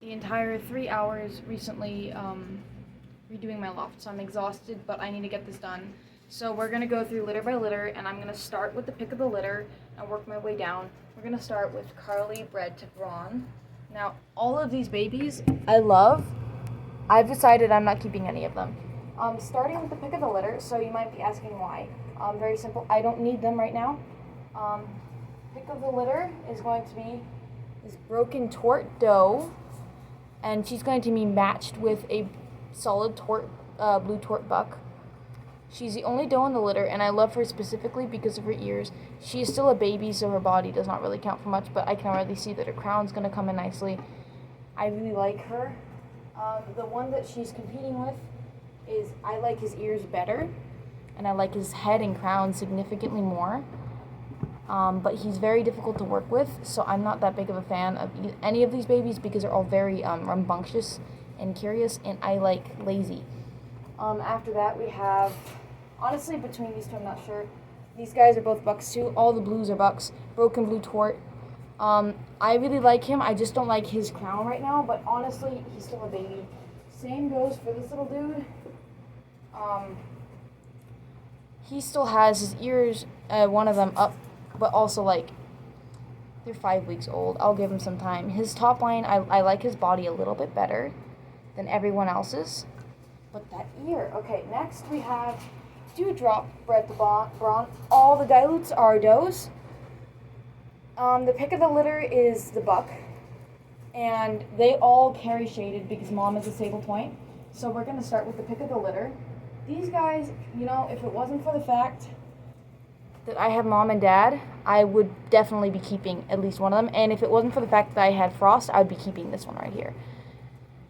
The entire 3 hours recently redoing my loft, so I'm exhausted, but I need to get this done. So we're gonna go through litter by litter, and I'm gonna start with the pick of the litter and work my way down. We're gonna start with Carly bred to Braun. Now, all of these babies I love. I've decided I'm not keeping any of them. Starting with the pick of the litter, so you might be asking why. Very simple, I don't need them right now. Pick of the litter is going to be this broken tort doe, and she's going to be matched with a solid tort, blue tort buck. She's the only doe in the litter, and I love her specifically because of her ears. She is still a baby, so her body does not really count for much, but I can already see that her crown's going to come in nicely. I really like her. The one that she's competing with is, I like his ears better, and I like his head and crown significantly more. But he's very difficult to work with, so I'm not that big of a fan of any of these babies because they're all very rambunctious and curious, and I like lazy. After that, we have, honestly, between these two, I'm not sure. These guys are both bucks too. All the blues are bucks. Broken blue tort. I really like him. I just don't like his crown right now, but honestly, he's still a baby. Same goes for this little dude. He still has his ears, one of them up, but also, like, they're 5 weeks old. I'll give him some time. His top line, I like his body a little bit better than everyone else's. But that ear. Okay, next we have Dewdrop bred to Braun. All the dilutes are does. The pick of the litter is the buck, and they all carry shaded because mom is a sable point. So we're going to start with the pick of the litter. These guys, you know, if it wasn't for the fact that I have mom and dad, I would definitely be keeping at least one of them. And if it wasn't for the fact that I had Frost, I would be keeping this one right here.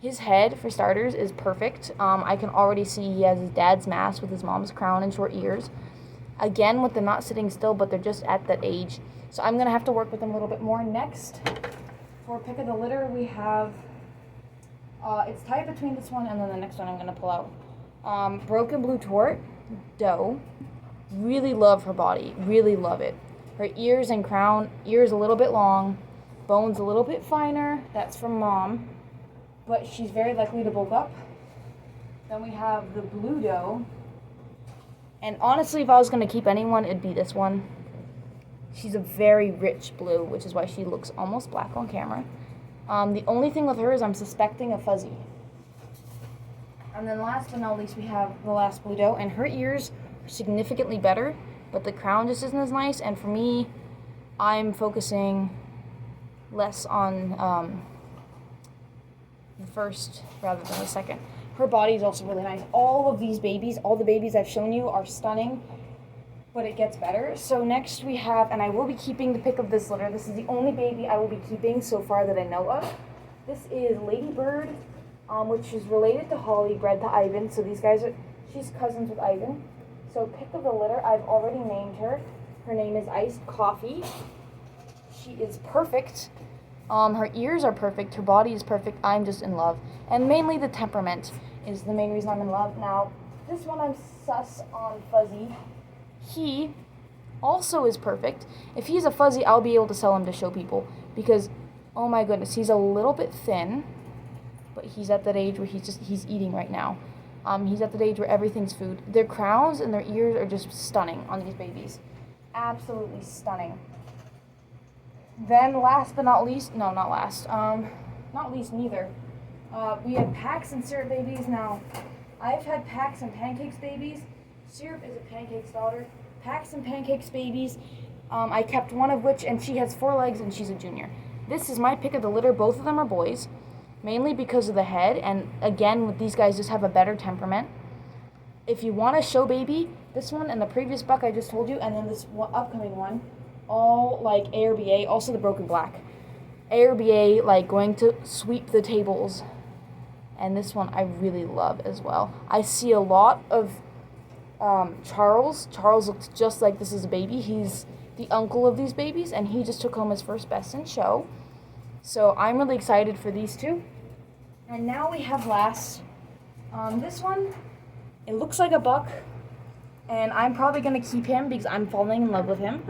His head, for starters, is perfect. I can already see he has his dad's mask with his mom's crown and short ears. Again, with them not sitting still, but they're just at that age. So I'm going to have to work with them a little bit more. Next, for pick of the litter, we have, it's tied between this one and then the next one I'm going to pull out. Broken blue tort, doe. Really love her body. Really love it. Her ears and crown, ears a little bit long, bones a little bit finer. That's from mom. But she's very likely to bulk up. Then we have the blue doe. And honestly, if I was going to keep anyone, it'd be this one. She's a very rich blue, which is why she looks almost black on camera. The only thing with her is I'm suspecting a fuzzy. And then last but not least, we have the last blue doe. And her ears are significantly better, but the crown just isn't as nice. And for me, I'm focusing less on the first rather than the second. Her body is also really nice. All of these babies, all the babies I've shown you are stunning, but it gets better. So next we have, and I will be keeping the pick of this litter. This is the only baby I will be keeping so far that I know of. This is Ladybird, which is related to Holly, bred to Ivan. So these guys are, she's cousins with Ivan. So pick of the litter, I've already named her. Her name is Iced Coffee. She is perfect. Her ears are perfect, her body is perfect, I'm just in love. And mainly the temperament is the main reason I'm in love. Now, this one I'm sus on Fuzzy. He also is perfect. If he's a Fuzzy, I'll be able to sell him to show people. Because, oh my goodness, he's a little bit thin, but he's at that age where he's eating right now. He's at that age where everything's food. Their crowns and their ears are just stunning on these babies. Absolutely stunning. Then last but not least, no, not last, not least neither, we have Pax and Syrup babies. Now, I've had Pax and Pancakes babies. Syrup is a Pancake's daughter. Pax and Pancakes babies, I kept one of which, and she has 4 legs and she's a junior. This is my pick of the litter. Both of them are boys, mainly because of the head, and again, with these guys just have a better temperament. If you want a show baby, this one and the previous buck I just told you, and then this upcoming one, all like ARBA, also the broken black. ARBA, like going to sweep the tables. And this one I really love as well. I see a lot of Charles. Charles looks just like this is a baby. He's the uncle of these babies, and he just took home his first best in show. So I'm really excited for these two. And now we have last. This one, it looks like a buck. And I'm probably going to keep him because I'm falling in love with him.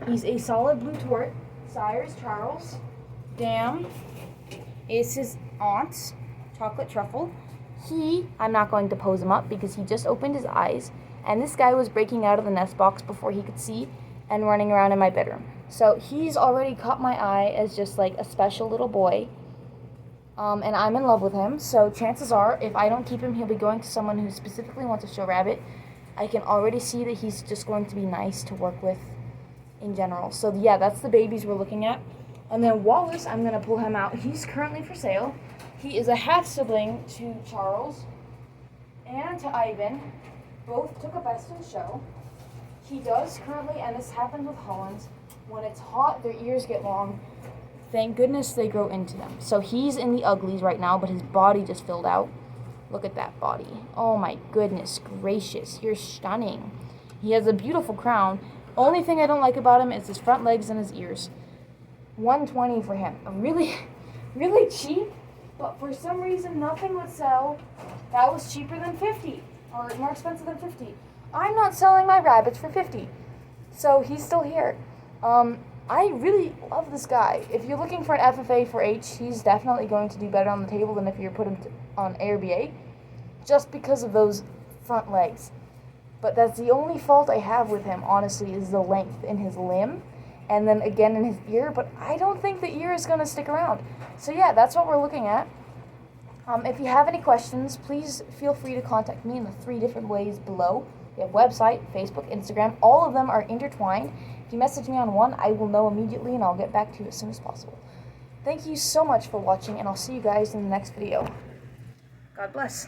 He's a solid blue tort. Sire is Charles. Dam is his aunt's chocolate truffle. I'm not going to pose him up because he just opened his eyes, and this guy was breaking out of the nest box before he could see and running around in my bedroom. So he's already caught my eye as just like a special little boy, and I'm in love with him. So chances are, if I don't keep him, he'll be going to someone who specifically wants a show rabbit. I can already see that he's just going to be nice to work with in general. So yeah, that's the babies we're looking at. And then Wallace, I'm going to pull him out. He's currently for sale. He is a half sibling to Charles and to Ivan. Both took a best in show. He does currently, and this happens with Hollands, when it's hot, their ears get long. Thank goodness they grow into them. So he's in the uglies right now, but his body just filled out. Look at that body. Oh my goodness gracious, you're stunning. He has a beautiful crown. Only thing I don't like about him is his front legs and his ears. $120 for him. Really, really cheap, but for some reason nothing would sell. That was cheaper than $50, or more expensive than $50. I'm not selling my rabbits for $50, so he's still here. I really love this guy. If you're looking for an FFA for H, he's definitely going to do better on the table than if you put him on ARBA, just because of those front legs. But that's the only fault I have with him, honestly, is the length in his limb, and then again in his ear, but I don't think the ear is going to stick around. So yeah, that's what we're looking at. If you have any questions, please feel free to contact me in the 3 different ways below. We have website, Facebook, Instagram. All of them are intertwined. If you message me on one, I will know immediately, and I'll get back to you as soon as possible. Thank you so much for watching, and I'll see you guys in the next video. God bless.